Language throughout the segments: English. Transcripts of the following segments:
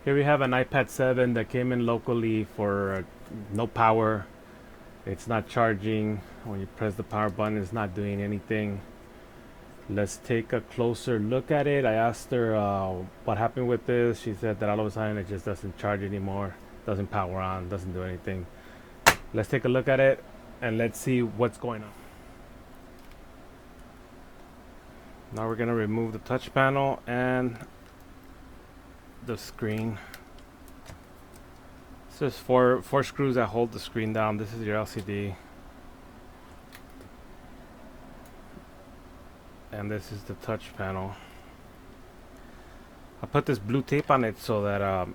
Here we have an iPad 7 that came in locally for no power. It's not charging. When you press the power button, it's not doing anything. Let's take a closer look at it. I asked her what happened with this. She said that all of a sudden it just doesn't charge anymore, doesn't power on, doesn't do anything. Let's take a look at it and let's see what's going on. Now we're gonna remove the touch panel and the screen. It's just four screws that hold the screen down. This is your LCD. And this is the touch panel. I put this blue tape on it so that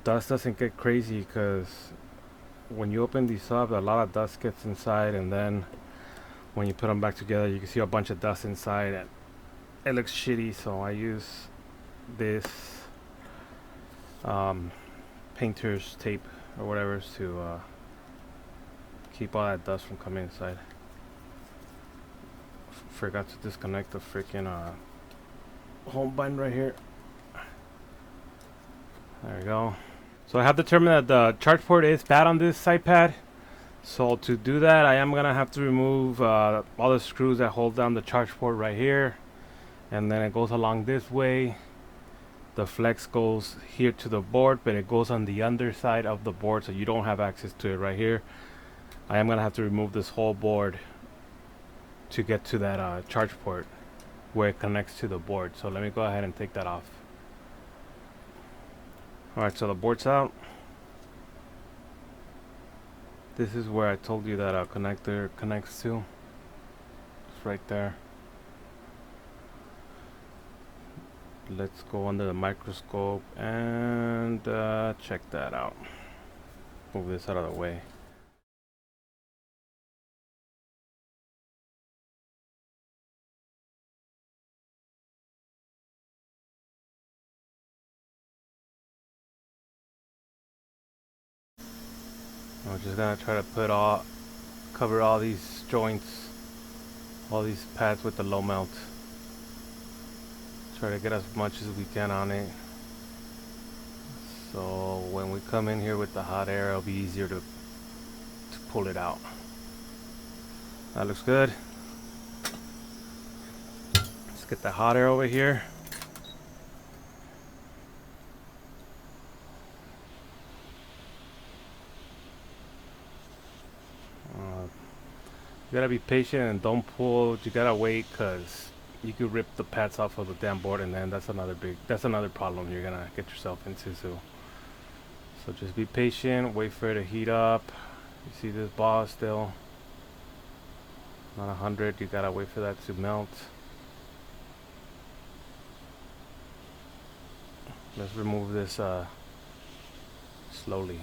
dust doesn't get crazy, because when you open these up, a lot of dust gets inside, and then when you put them back together, you can see a bunch of dust inside and it looks shitty. So I use this painter's tape or whatever to keep all that dust from coming inside. Forgot to disconnect the freaking home button right here. There we go. So I have determined that the charge port is bad on this iPad. So to do that, I am gonna have to remove all the screws that hold down the charge port right here, and then it goes along this way. The flex goes here to the board, but it goes on the underside of the board, so you don't have access to it right here. I am gonna have to remove this whole board to get to that charge port where it connects to the board. So let me go ahead and take that off. Alright, so the board's out. This is where I told you that connector connects to. It's right there. Let's go under the microscope and check that out. Move this out of the way. I'm just gonna try to cover all these joints, all these pads with the low melt. Try to get as much as we can on it, so when we come in here with the hot air, it'll be easier to pull it out. That looks good. Let's get the hot air over here. You gotta be patient and don't pull. You gotta wait, cause you could rip the pads off of the damn board, and then that's another problem you're gonna get yourself into. So just be patient, wait for it to heat up. You see this ball still not 100. You gotta wait for that to melt. Let's remove this slowly.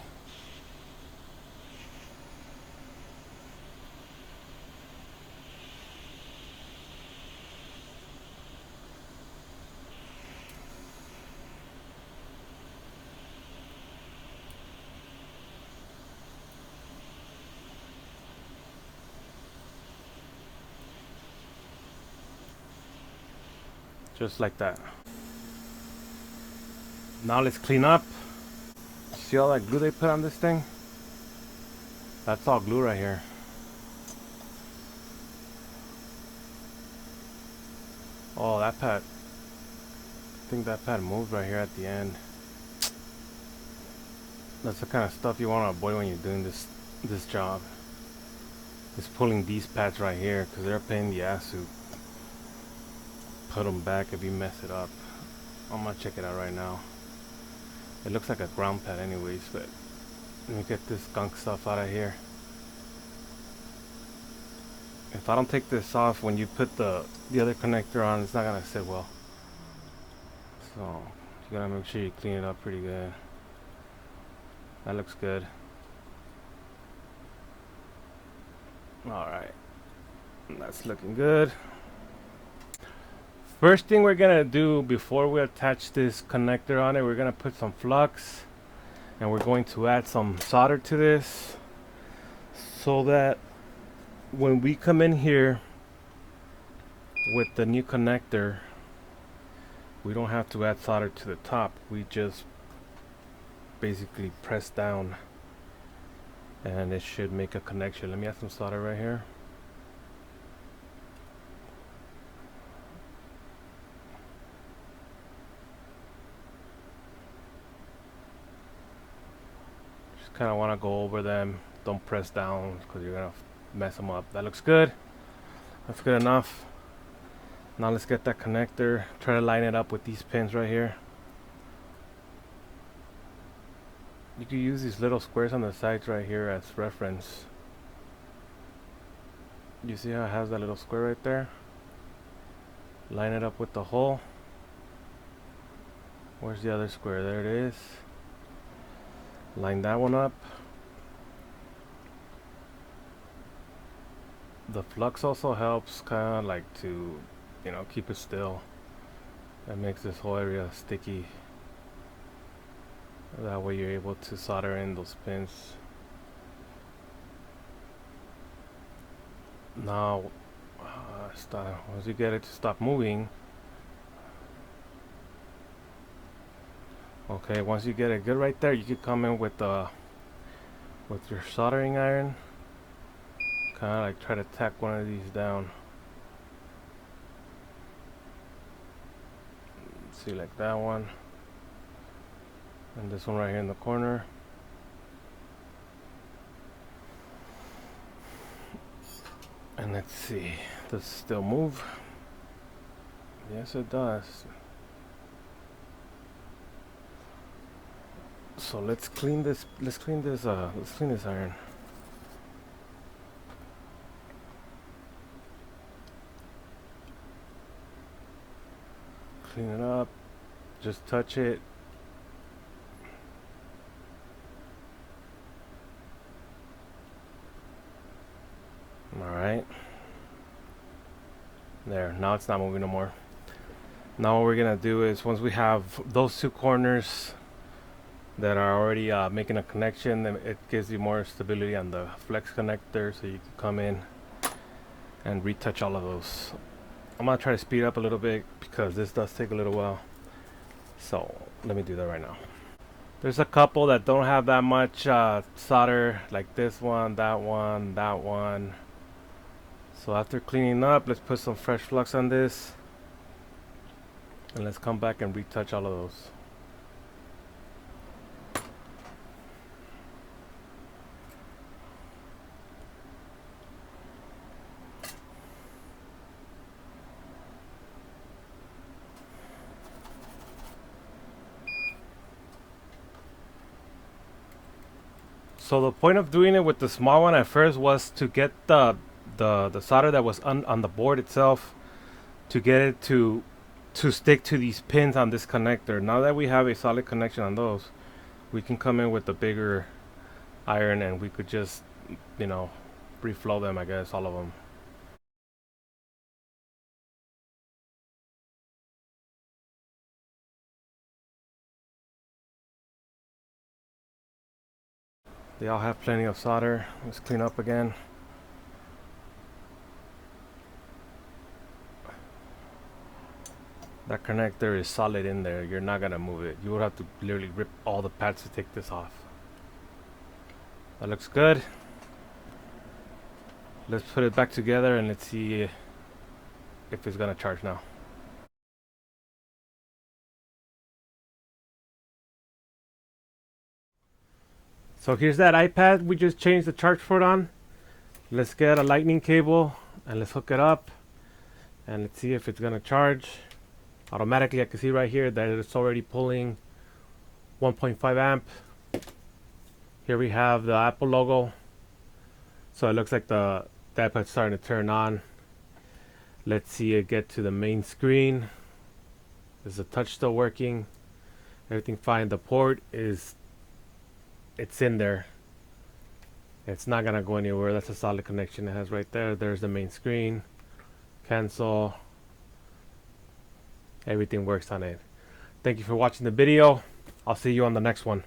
Just like that. Now let's clean up. See all that glue they put on this thing? That's all glue right here. Oh, that pad. I think that pad moved right here at the end. That's the kind of stuff you want to avoid when you're doing this job. Just pulling these pads right here, because they're a pain in the ass to put them back if you mess it up. I'm gonna check it out right now. It looks like a ground pad anyways, but let me get this gunk stuff out of here. If I don't take this off when you put the other connector on, it's not gonna sit well. So you gotta make sure you clean it up pretty good. That looks good. Alright, that's looking good. First thing we're gonna do before we attach this connector on it, we're gonna put some flux, and we're going to add some solder to this, so that when we come in here with the new connector, we don't have to add solder to the top. We just basically press down and it should make a connection. Let me add some solder right here. Just kind of want to go over them. Don't press down because you're gonna mess them up. That looks good. That's good enough. Now let's get that connector. Try to line it up with these pins right here. You can use these little squares on the sides right here as reference. You see how it has that little square right there? Line it up with the hole. Where's the other square? There it is. Line that one up. The flux also helps kind of like to, you know, keep it still. That makes this whole area sticky. That way you're able to solder in those pins. Now, once you get it to stop moving, okay, once you get it good right there, you can come in with your soldering iron, kind of like try to tack one of these down. Let's see, like that one, and this one right here in the corner. And let's see, does it still move? Yes, it does. So let's clean this. Let's clean this iron. Clean it up. Just touch it. Alright. There. Now it's not moving no more. Now what we're gonna do is, once we have those two corners that are already making a connection, then it gives you more stability on the flex connector, so you can come in and retouch all of those. I'm gonna try to speed up a little bit because this does take a little while. So let me do that right now. There's a couple that don't have that much solder, like this one, that one, that one. So after cleaning up, let's put some fresh flux on this, and let's come back and retouch all of those. So the point of doing it with the small one at first was to get the solder that was on the board itself, to get it to stick to these pins on this connector. Now that we have a solid connection on those, we can come in with the bigger iron and we could just, you know, reflow them, I guess, all of them. They all have plenty of solder. Let's clean up again. That connector is solid in there. You're not gonna move it. You would have to literally rip all the pads to take this off. That looks good. Let's put it back together and let's see if it's gonna charge now. So here's that iPad we just changed the charge port on. Let's get a lightning cable and let's hook it up and let's see if it's gonna charge. Automatically, I can see right here that it's already pulling 1.5 amp. Here we have the Apple logo. So it looks like the iPad's starting to turn on. Let's see it get to the main screen. Is the touch still working? Everything fine. The port is, it's in there. It's not gonna go anywhere. That's a solid connection it has right there. There's the main screen. Cancel. Everything works on it. Thank you for watching the video. I'll see you on the next one.